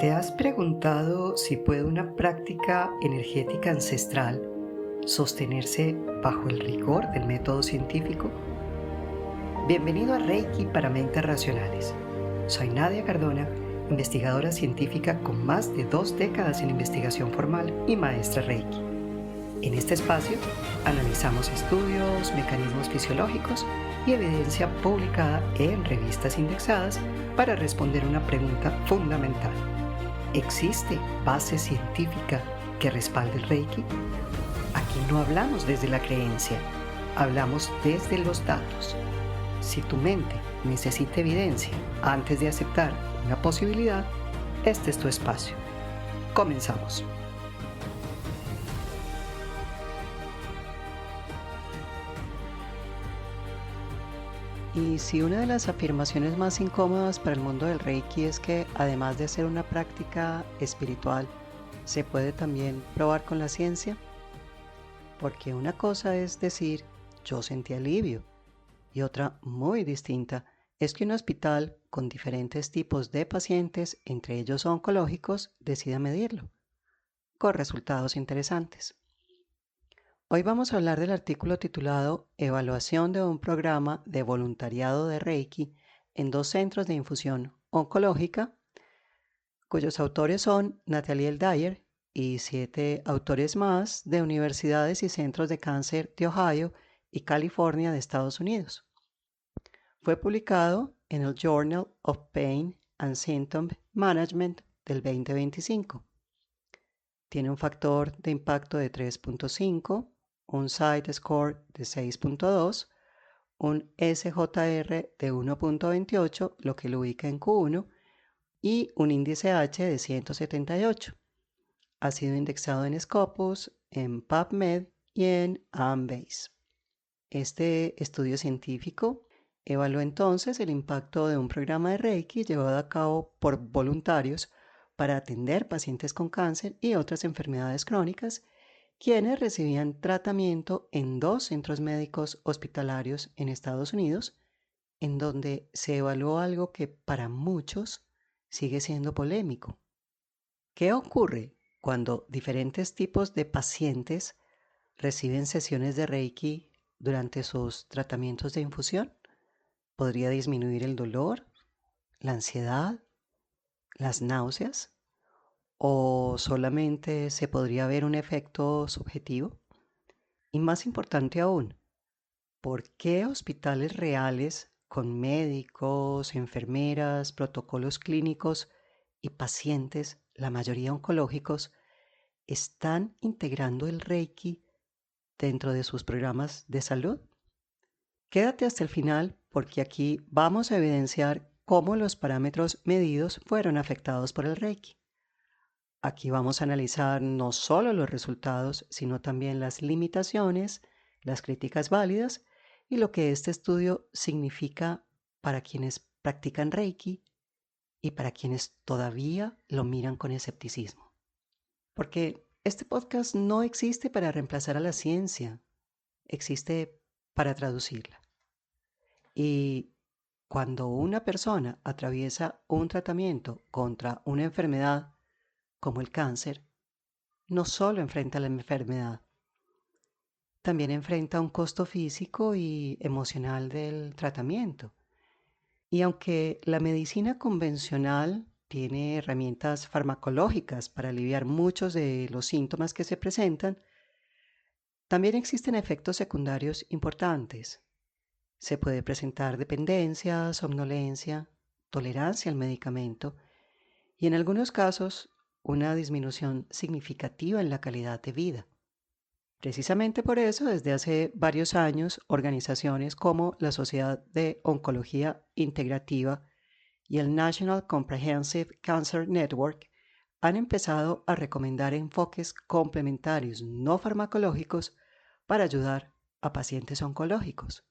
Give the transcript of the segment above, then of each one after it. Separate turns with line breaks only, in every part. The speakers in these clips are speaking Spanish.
¿Te has preguntado si puede una práctica energética ancestral sostenerse bajo el rigor del método científico? Bienvenido a Reiki para Mentes Racionales. Soy Nadia Cardona, investigadora científica con más de 2 décadas en investigación formal y maestra Reiki. En este espacio analizamos estudios, mecanismos fisiológicos y evidencia publicada en revistas indexadas para responder una pregunta fundamental. ¿Existe base científica que respalde el Reiki? Aquí no hablamos desde la creencia, hablamos desde los datos. Si tu mente necesita evidencia antes de aceptar una posibilidad, este es tu espacio. Comenzamos. Y si una de las afirmaciones más incómodas para el mundo del Reiki es que, además de ser una práctica espiritual, se puede también probar con la ciencia, porque una cosa es decir, yo sentí alivio, y otra muy distinta es que un hospital con diferentes tipos de pacientes, entre ellos oncológicos, decida medirlo, con resultados interesantes. Hoy vamos a hablar del artículo titulado Evaluación de un programa de voluntariado de Reiki en 2 centros de infusión oncológica, cuyos autores son Nathaniel Dyer y 7 autores más de universidades y centros de cáncer de Ohio y California de Estados Unidos. Fue publicado en el Journal of Pain and Symptom Management del 2025. Tiene un factor de impacto de 3.5, un Site Score de 6.2, un SJR de 1.28, lo que lo ubica en Q1, y un índice H de 178. Ha sido indexado en Scopus, en PubMed y en Ambase. Este estudio científico evaluó entonces el impacto de un programa de Reiki llevado a cabo por voluntarios para atender pacientes con cáncer y otras enfermedades crónicas, quienes recibían tratamiento en 2 centros médicos hospitalarios en Estados Unidos, en donde se evaluó algo que para muchos sigue siendo polémico. ¿Qué ocurre cuando diferentes tipos de pacientes reciben sesiones de Reiki durante sus tratamientos de infusión? ¿Podría disminuir el dolor, la ansiedad, las náuseas? ¿O solamente se podría ver un efecto subjetivo? Y más importante aún, ¿por qué hospitales reales con médicos, enfermeras, protocolos clínicos y pacientes, la mayoría oncológicos, están integrando el Reiki dentro de sus programas de salud? Quédate hasta el final porque aquí vamos a evidenciar cómo los parámetros medidos fueron afectados por el Reiki. Aquí vamos a analizar no solo los resultados, sino también las limitaciones, las críticas válidas y lo que este estudio significa para quienes practican Reiki y para quienes todavía lo miran con escepticismo. Porque este podcast no existe para reemplazar a la ciencia, existe para traducirla. Y cuando una persona atraviesa un tratamiento contra una enfermedad como el cáncer, no solo enfrenta la enfermedad, también enfrenta un costo físico y emocional del tratamiento. Y aunque la medicina convencional tiene herramientas farmacológicas para aliviar muchos de los síntomas que se presentan, también existen efectos secundarios importantes. Se puede presentar dependencia, somnolencia, tolerancia al medicamento y en algunos casos una disminución significativa en la calidad de vida. Precisamente por eso, desde hace varios años, organizaciones como la Sociedad de Oncología Integrativa y el National Comprehensive Cancer Network han empezado a recomendar enfoques complementarios no farmacológicos para ayudar a pacientes oncológicos.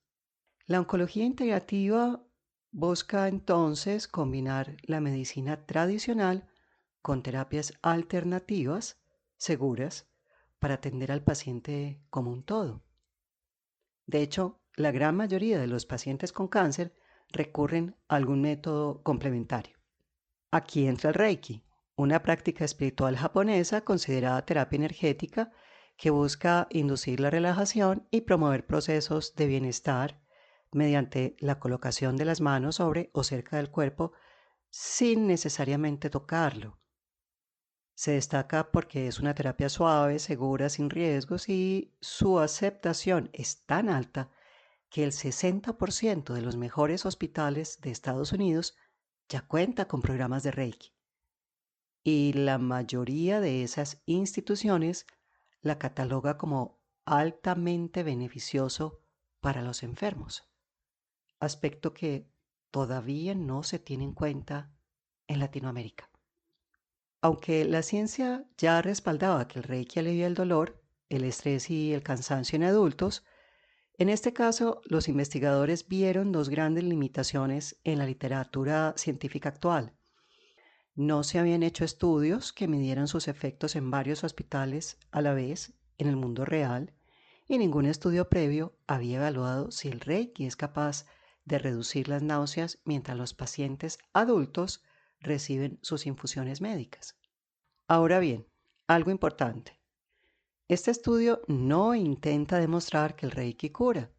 La oncología integrativa busca entonces combinar la medicina tradicional con terapias alternativas seguras para atender al paciente como un todo. De hecho, la gran mayoría de los pacientes con cáncer recurren a algún método complementario. Aquí entra el Reiki, una práctica espiritual japonesa considerada terapia energética que busca inducir la relajación y promover procesos de bienestar mediante la colocación de las manos sobre o cerca del cuerpo sin necesariamente tocarlo. Se destaca porque es una terapia suave, segura, sin riesgos y su aceptación es tan alta que el 60% de los mejores hospitales de Estados Unidos ya cuenta con programas de Reiki y la mayoría de esas instituciones la cataloga como altamente beneficioso para los enfermos, aspecto que todavía no se tiene en cuenta en Latinoamérica. Aunque la ciencia ya respaldaba que el Reiki alivia el dolor, el estrés y el cansancio en adultos, en este caso los investigadores vieron dos grandes limitaciones en la literatura científica actual. No se habían hecho estudios que midieran sus efectos en varios hospitales a la vez en el mundo real y ningún estudio previo había evaluado si el Reiki es capaz de reducir las náuseas mientras los pacientes adultos reciben sus infusiones médicas. Ahora bien, algo importante. Este estudio no intenta demostrar que el Reiki cura,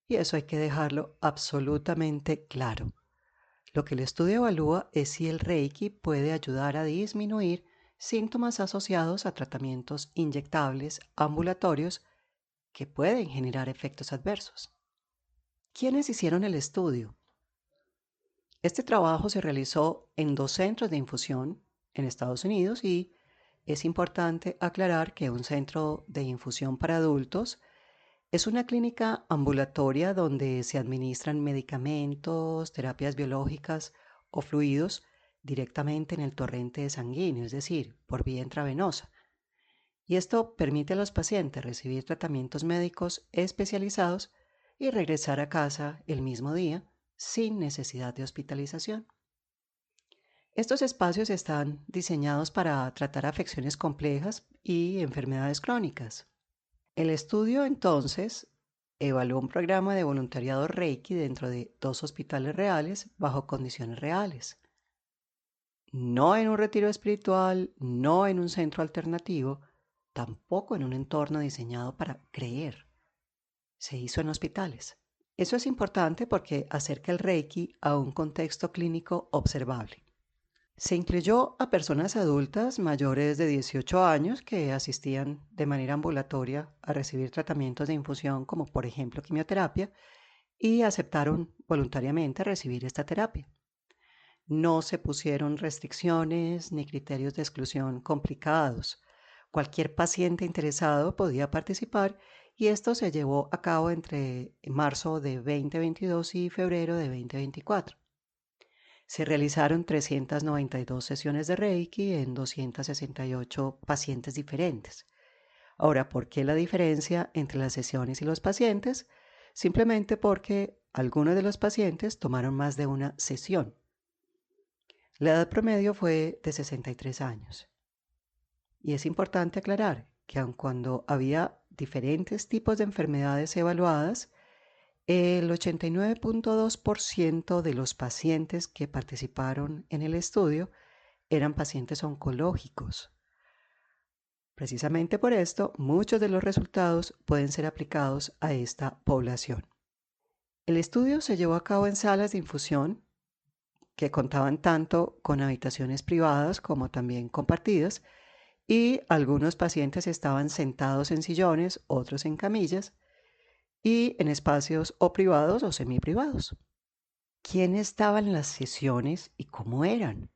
y eso hay que dejarlo absolutamente claro. Lo que el estudio evalúa es si el Reiki puede ayudar a disminuir síntomas asociados a tratamientos inyectables ambulatorios que pueden generar efectos adversos. ¿Quiénes hicieron el estudio? Este trabajo se realizó en 2 centros de infusión en Estados Unidos y es importante aclarar que un centro de infusión para adultos es una clínica ambulatoria donde se administran medicamentos, terapias biológicas o fluidos directamente en el torrente sanguíneo, es decir, por vía intravenosa. Y esto permite a los pacientes recibir tratamientos médicos especializados y regresar a casa el mismo día sin necesidad de hospitalización. Estos espacios están diseñados para tratar afecciones complejas y enfermedades crónicas. El estudio entonces evaluó un programa de voluntariado Reiki dentro de 2 hospitales reales bajo condiciones reales. No en un retiro espiritual, no en un centro alternativo, tampoco en un entorno diseñado para creer. Se hizo en hospitales. Eso es importante porque acerca el Reiki a un contexto clínico observable. Se incluyó a personas adultas mayores de 18 años que asistían de manera ambulatoria a recibir tratamientos de infusión como por ejemplo quimioterapia y aceptaron voluntariamente recibir esta terapia. No se pusieron restricciones ni criterios de exclusión complicados. Cualquier paciente interesado podía participar y esto se llevó a cabo entre marzo de 2022 y febrero de 2024. Se realizaron 392 sesiones de Reiki en 268 pacientes diferentes. Ahora, ¿por qué la diferencia entre las sesiones y los pacientes? Simplemente porque algunos de los pacientes tomaron más de una sesión. La edad promedio fue de 63 años. Y es importante aclarar que aun cuando había diferentes tipos de enfermedades evaluadas, el 89.2% de los pacientes que participaron en el estudio eran pacientes oncológicos. Precisamente por esto, muchos de los resultados pueden ser aplicados a esta población. El estudio se llevó a cabo en salas de infusión que contaban tanto con habitaciones privadas como también compartidas y algunos pacientes estaban sentados en sillones, otros en camillas y en espacios o privados o semiprivados. ¿Quién estaba en las sesiones y cómo eran?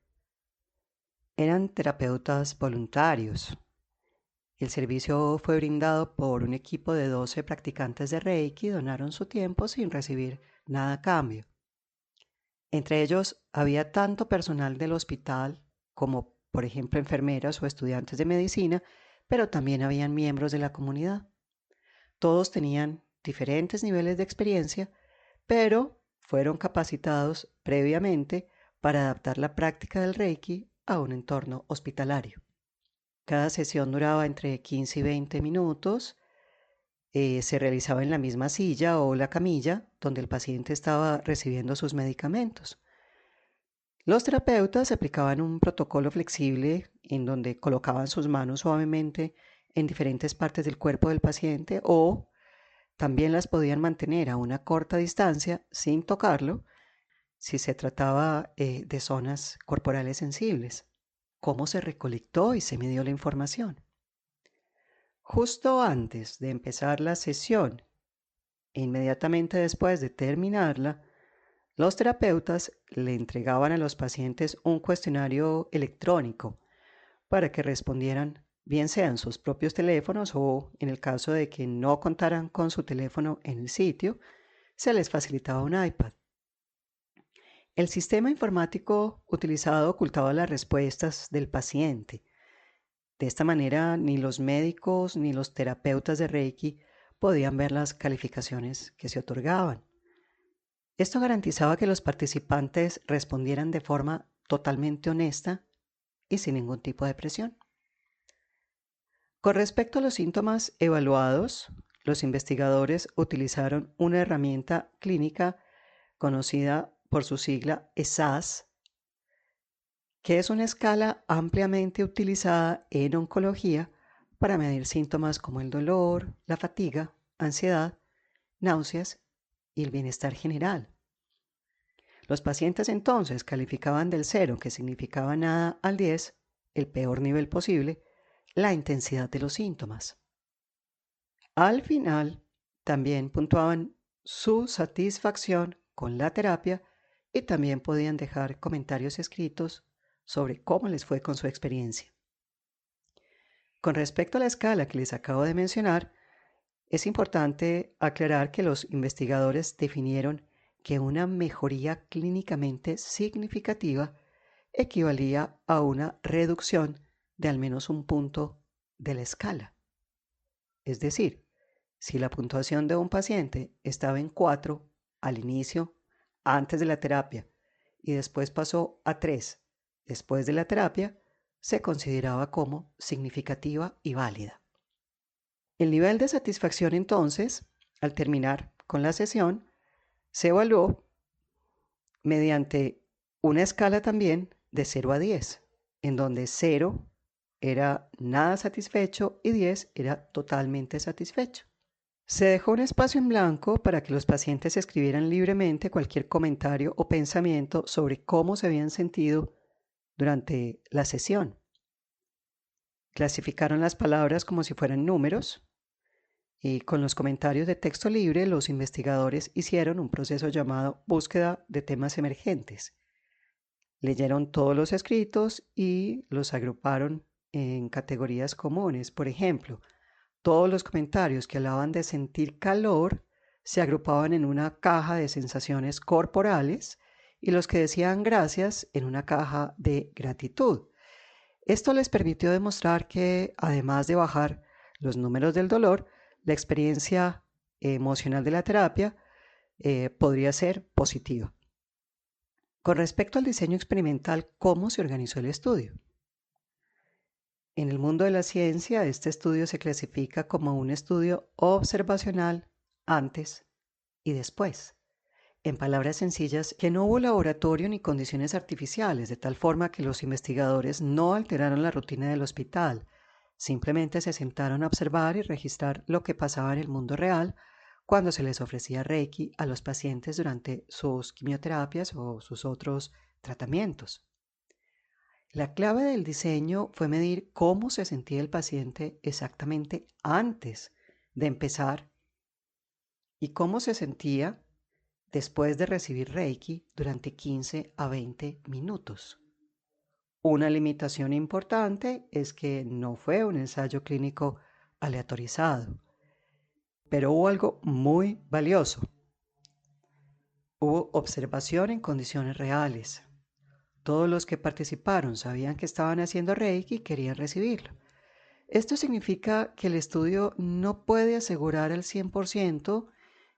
Eran terapeutas voluntarios. El servicio fue brindado por un equipo de 12 practicantes de Reiki, donaron su tiempo sin recibir nada a cambio. Entre ellos había tanto personal del hospital como, por ejemplo, enfermeras o estudiantes de medicina, pero también habían miembros de la comunidad. Todos tenían diferentes niveles de experiencia, pero fueron capacitados previamente para adaptar la práctica del Reiki a un entorno hospitalario. Cada sesión duraba entre 15 y 20 minutos. Se realizaba en la misma silla o la camilla donde el paciente estaba recibiendo sus medicamentos. Los terapeutas aplicaban un protocolo flexible en donde colocaban sus manos suavemente en diferentes partes del cuerpo del paciente o también las podían mantener a una corta distancia sin tocarlo si se trataba de zonas corporales sensibles. ¿Cómo se recolectó y se midió la información? Justo antes de empezar la sesión e inmediatamente después de terminarla, los terapeutas le entregaban a los pacientes un cuestionario electrónico para que respondieran, bien sean sus propios teléfonos o, en el caso de que no contaran con su teléfono en el sitio, se les facilitaba un iPad. El sistema informático utilizado ocultaba las respuestas del paciente. De esta manera, ni los médicos ni los terapeutas de Reiki podían ver las calificaciones que se otorgaban. Esto garantizaba que los participantes respondieran de forma totalmente honesta y sin ningún tipo de presión. Con respecto a los síntomas evaluados, los investigadores utilizaron una herramienta clínica conocida por su sigla ESAS, que es una escala ampliamente utilizada en oncología para medir síntomas como el dolor, la fatiga, ansiedad, náuseas y el bienestar general. Los pacientes entonces calificaban del 0, que significaba nada, al 10, el peor nivel posible, la intensidad de los síntomas. Al final, también puntuaban su satisfacción con la terapia y también podían dejar comentarios escritos sobre cómo les fue con su experiencia. Con respecto a la escala que les acabo de mencionar, es importante aclarar que los investigadores definieron que una mejoría clínicamente significativa equivalía a una reducción de al menos un punto de la escala. Es decir, si la puntuación de un paciente estaba en 4 al inicio, antes de la terapia, y después pasó a 3 después de la terapia, se consideraba como significativa y válida. El nivel de satisfacción entonces, al terminar con la sesión, se evaluó mediante una escala también de 0 a 10, en donde 0 era nada satisfecho y 10 era totalmente satisfecho. Se dejó un espacio en blanco para que los pacientes escribieran libremente cualquier comentario o pensamiento sobre cómo se habían sentido durante la sesión. Clasificaron las palabras como si fueran números y con los comentarios de texto libre los investigadores hicieron un proceso llamado búsqueda de temas emergentes. Leyeron todos los escritos y los agruparon en categorías comunes. Por ejemplo, todos los comentarios que hablaban de sentir calor se agrupaban en una caja de sensaciones corporales y los que decían gracias en una caja de gratitud. Esto les permitió demostrar que, además de bajar los números del dolor, la experiencia emocional de la terapia podría ser positiva. Con respecto al diseño experimental, ¿cómo se organizó el estudio? En el mundo de la ciencia, este estudio se clasifica como un estudio observacional antes y después. En palabras sencillas, que no hubo laboratorio ni condiciones artificiales, de tal forma que los investigadores no alteraron la rutina del hospital, simplemente se sentaron a observar y registrar lo que pasaba en el mundo real cuando se les ofrecía Reiki a los pacientes durante sus quimioterapias o sus otros tratamientos. La clave del diseño fue medir cómo se sentía el paciente exactamente antes de empezar y cómo se sentía después de recibir Reiki durante 15 a 20 minutos. Una limitación importante es que no fue un ensayo clínico aleatorizado, pero hubo algo muy valioso. Hubo observación en condiciones reales. Todos los que participaron sabían que estaban haciendo Reiki y querían recibirlo. Esto significa que el estudio no puede asegurar al 100%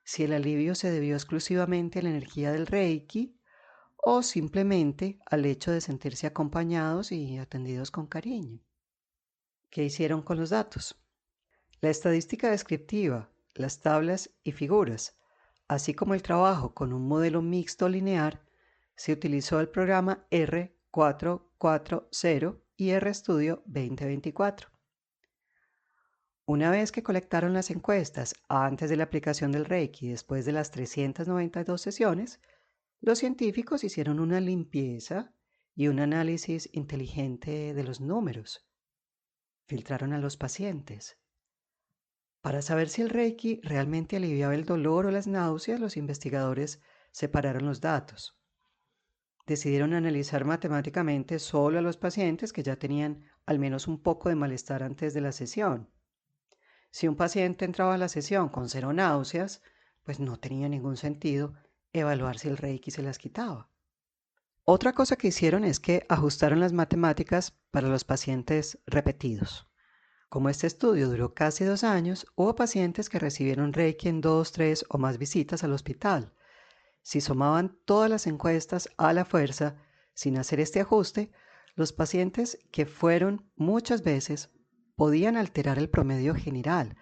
si el alivio se debió exclusivamente a la energía del Reiki o simplemente al hecho de sentirse acompañados y atendidos con cariño. ¿Qué hicieron con los datos? La estadística descriptiva, las tablas y figuras, así como el trabajo con un modelo mixto lineal, se utilizó el programa R440 y RStudio 2024. Una vez que colectaron las encuestas antes de la aplicación del Reiki y después de las 392 sesiones, los científicos hicieron una limpieza y un análisis inteligente de los números. Filtraron a los pacientes. Para saber si el Reiki realmente aliviaba el dolor o las náuseas, los investigadores separaron los datos. Decidieron analizar matemáticamente solo a los pacientes que ya tenían al menos un poco de malestar antes de la sesión. Si un paciente entraba a la sesión con 0 náuseas, pues no tenía ningún sentido evaluar si el Reiki se las quitaba. Otra cosa que hicieron es que ajustaron las matemáticas para los pacientes repetidos. Como este estudio duró casi 2 años, hubo pacientes que recibieron Reiki en 2, 3 o más visitas al hospital. Si sumaban todas las encuestas a la fuerza, sin hacer este ajuste, los pacientes que fueron muchas veces podían alterar el promedio general.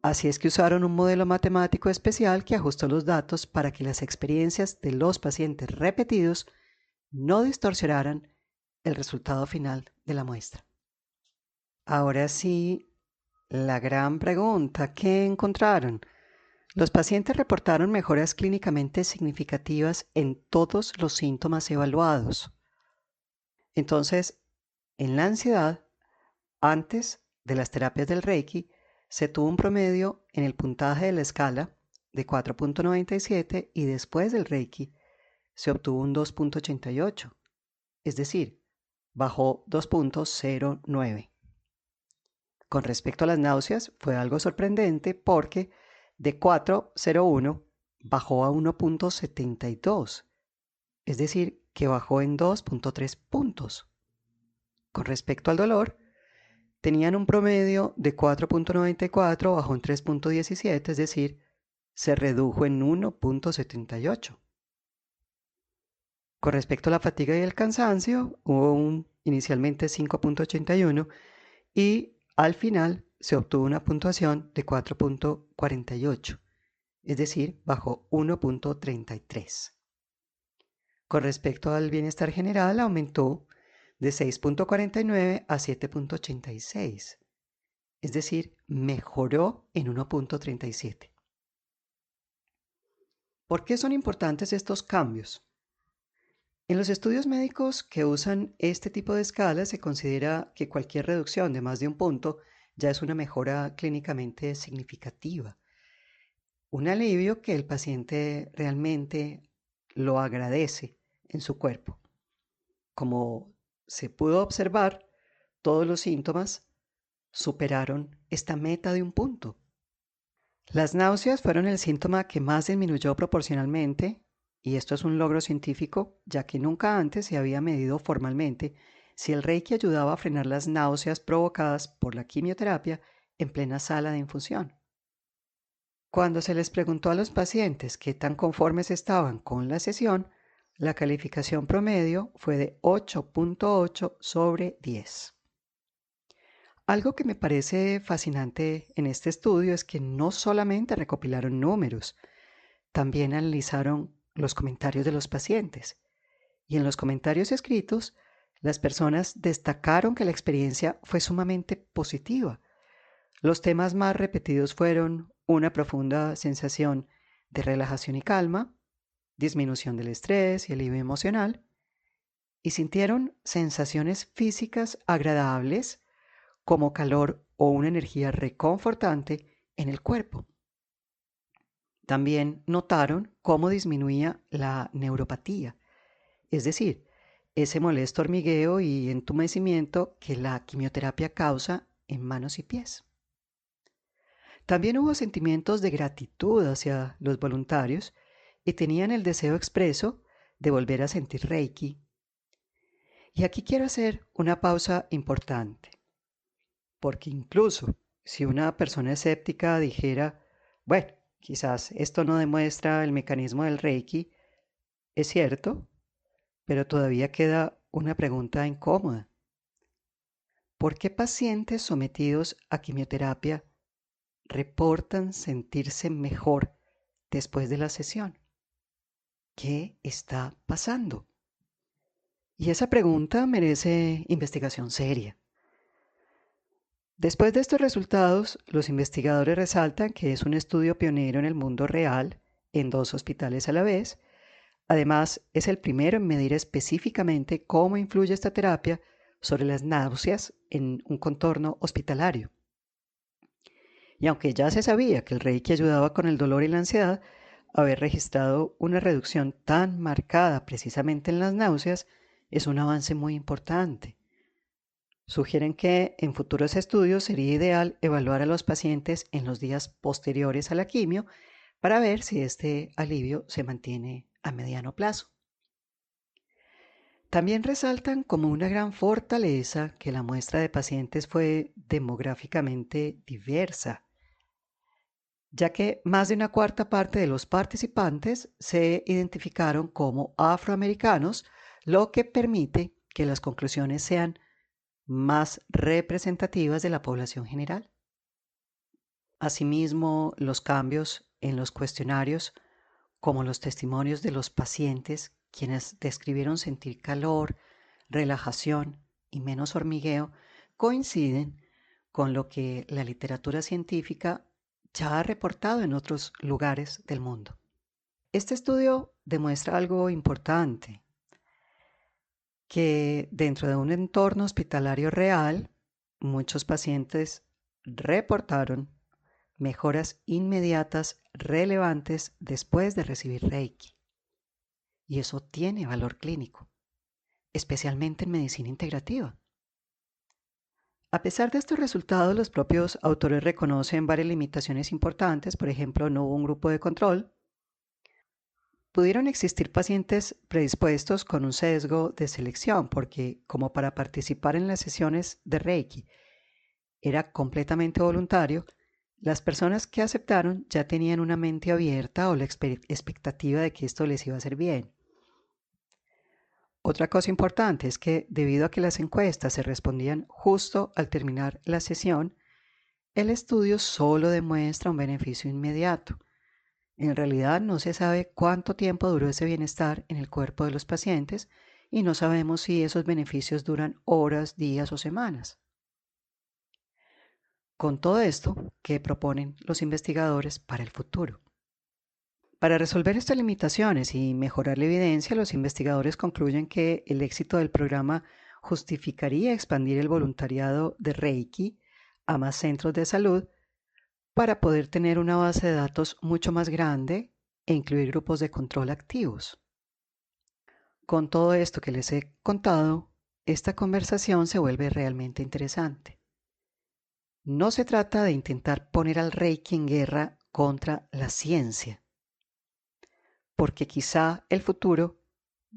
Así es que usaron un modelo matemático especial que ajustó los datos para que las experiencias de los pacientes repetidos no distorsionaran el resultado final de la muestra. Ahora sí, la gran pregunta, ¿qué encontraron? Los pacientes reportaron mejoras clínicamente significativas en todos los síntomas evaluados. Entonces, en la ansiedad, antes de las terapias del Reiki, se tuvo un promedio en el puntaje de la escala de 4.97 y después del Reiki se obtuvo un 2.88, es decir, bajó 2.09. Con respecto a las náuseas, fue algo sorprendente porque de 4.01 bajó a 1.72, es decir, que bajó en 2.3 puntos. Con respecto al dolor, tenían un promedio de 4.94, bajó en 3.17, es decir, se redujo en 1.78. Con respecto a la fatiga y el cansancio, hubo inicialmente 5.81 y al final se obtuvo una puntuación de 4.48, es decir, bajó 1.33. Con respecto al bienestar general, aumentó de 6.49 a 7.86, es decir, mejoró en 1.37. ¿Por qué son importantes estos cambios? En los estudios médicos que usan este tipo de escalas se considera que cualquier reducción de más de un punto ya es una mejora clínicamente significativa. Un alivio que el paciente realmente lo agradece en su cuerpo. Como se pudo observar, todos los síntomas superaron esta meta de un punto. Las náuseas fueron el síntoma que más disminuyó proporcionalmente, y esto es un logro científico, ya que nunca antes se había medido formalmente si el Reiki ayudaba a frenar las náuseas provocadas por la quimioterapia en plena sala de infusión. Cuando se les preguntó a los pacientes qué tan conformes estaban con la sesión, la calificación promedio fue de 8.8 sobre 10. Algo que me parece fascinante en este estudio es que no solamente recopilaron números, también analizaron los comentarios de los pacientes. Y en los comentarios escritos, las personas destacaron que la experiencia fue sumamente positiva. Los temas más repetidos fueron una profunda sensación de relajación y calma, disminución del estrés y alivio emocional, y sintieron sensaciones físicas agradables como calor o una energía reconfortante en el cuerpo. También notaron cómo disminuía la neuropatía, es decir, ese molesto hormigueo y entumecimiento que la quimioterapia causa en manos y pies. También hubo sentimientos de gratitud hacia los voluntarios y tenían el deseo expreso de volver a sentir Reiki. Y aquí quiero hacer una pausa importante, porque incluso si una persona escéptica dijera, bueno, quizás esto no demuestra el mecanismo del Reiki, es cierto, pero todavía queda una pregunta incómoda. ¿Por qué pacientes sometidos a quimioterapia reportan sentirse mejor después de la sesión? ¿qué está pasando? Y esa pregunta merece investigación seria. Después de estos resultados, los investigadores resaltan que es un estudio pionero en el mundo real, en 2 hospitales a la vez. Además, es el primero en medir específicamente cómo influye esta terapia sobre las náuseas en un contorno hospitalario. Y aunque ya se sabía que el Reiki ayudaba con el dolor y la ansiedad, haber registrado una reducción tan marcada precisamente en las náuseas es un avance muy importante. Sugieren que en futuros estudios sería ideal evaluar a los pacientes en los días posteriores a la quimio para ver si este alivio se mantiene a mediano plazo. También resaltan como una gran fortaleza que la muestra de pacientes fue demográficamente diversa, ya que más de una cuarta parte de los participantes se identificaron como afroamericanos, lo que permite que las conclusiones sean más representativas de la población general. Asimismo, los cambios en los cuestionarios, como los testimonios de los pacientes, quienes describieron sentir calor, relajación y menos hormigueo, coinciden con lo que la literatura científica ya ha reportado en otros lugares del mundo. Este estudio demuestra algo importante, que dentro de un entorno hospitalario real, muchos pacientes reportaron mejoras inmediatas relevantes después de recibir Reiki. Y eso tiene valor clínico, especialmente en medicina integrativa. A pesar de estos resultados, los propios autores reconocen varias limitaciones importantes. Por ejemplo, no hubo un grupo de control. Pudieron existir pacientes predispuestos con un sesgo de selección, porque como para participar en las sesiones de Reiki era completamente voluntario, las personas que aceptaron ya tenían una mente abierta o la expectativa de que esto les iba a hacer bien. Otra cosa importante es que debido a que las encuestas se respondían justo al terminar la sesión, el estudio solo demuestra un beneficio inmediato. En realidad no se sabe cuánto tiempo duró ese bienestar en el cuerpo de los pacientes y no sabemos si esos beneficios duran horas, días o semanas. Con todo esto, ¿qué proponen los investigadores para el futuro? Para resolver estas limitaciones y mejorar la evidencia, los investigadores concluyen que el éxito del programa justificaría expandir el voluntariado de Reiki a más centros de salud para poder tener una base de datos mucho más grande e incluir grupos de control activos. Con todo esto que les he contado, esta conversación se vuelve realmente interesante. No se trata de intentar poner al Reiki en guerra contra la ciencia, porque quizá el futuro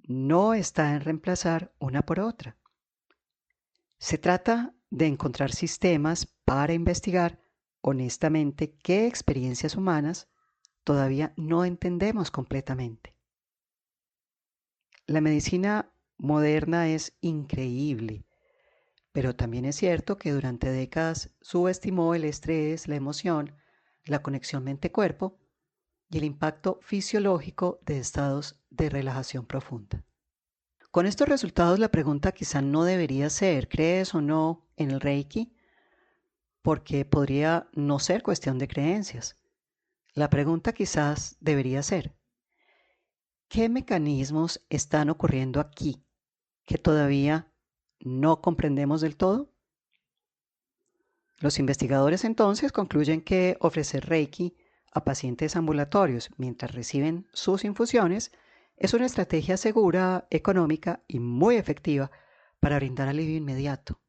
no está en reemplazar una por otra. Se trata de encontrar sistemas para investigar honestamente qué experiencias humanas todavía no entendemos completamente. La medicina moderna es increíble, pero también es cierto que durante décadas subestimó el estrés, la emoción, la conexión mente-cuerpo y el impacto fisiológico de estados de relajación profunda. Con estos resultados, la pregunta quizá no debería ser, ¿crees o no en el Reiki? Porque podría no ser cuestión de creencias. La pregunta quizás debería ser, ¿qué mecanismos están ocurriendo aquí que todavía no comprendemos del todo? Los investigadores entonces concluyen que ofrecer Reiki a pacientes ambulatorios mientras reciben sus infusiones es una estrategia segura, económica y muy efectiva para brindar alivio inmediato.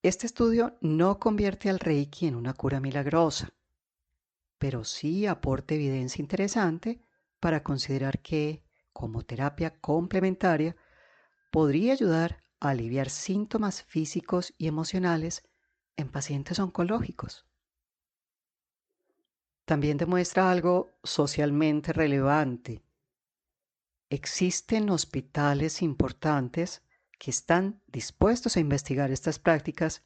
Este estudio no convierte al Reiki en una cura milagrosa, pero sí aporta evidencia interesante para considerar que, como terapia complementaria, podría ayudar a aliviar síntomas físicos y emocionales en pacientes oncológicos. También demuestra algo socialmente relevante. Existen hospitales importantes que están dispuestos a investigar estas prácticas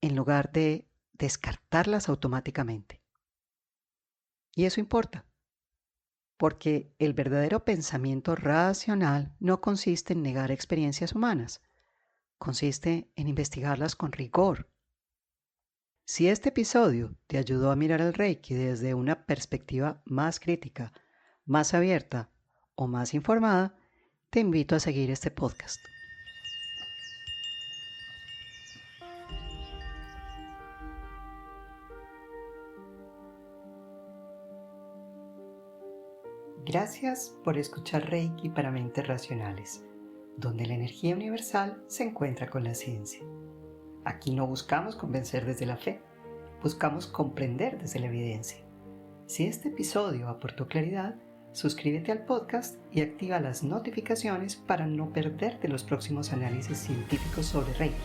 en lugar de descartarlas automáticamente. Y eso importa, porque el verdadero pensamiento racional no consiste en negar experiencias humanas, consiste en investigarlas con rigor. Si este episodio te ayudó a mirar el Reiki desde una perspectiva más crítica, más abierta o más informada, te invito a seguir este podcast. Gracias por escuchar Reiki para Mentes Racionales, donde la energía universal se encuentra con la ciencia. Aquí no buscamos convencer desde la fe, buscamos comprender desde la evidencia. Si este episodio aportó claridad, suscríbete al podcast y activa las notificaciones para no perderte los próximos análisis científicos sobre Reiki.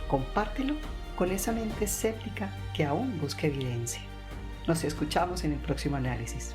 Compártelo con esa mente escéptica que aún busca evidencia. Nos escuchamos en el próximo análisis.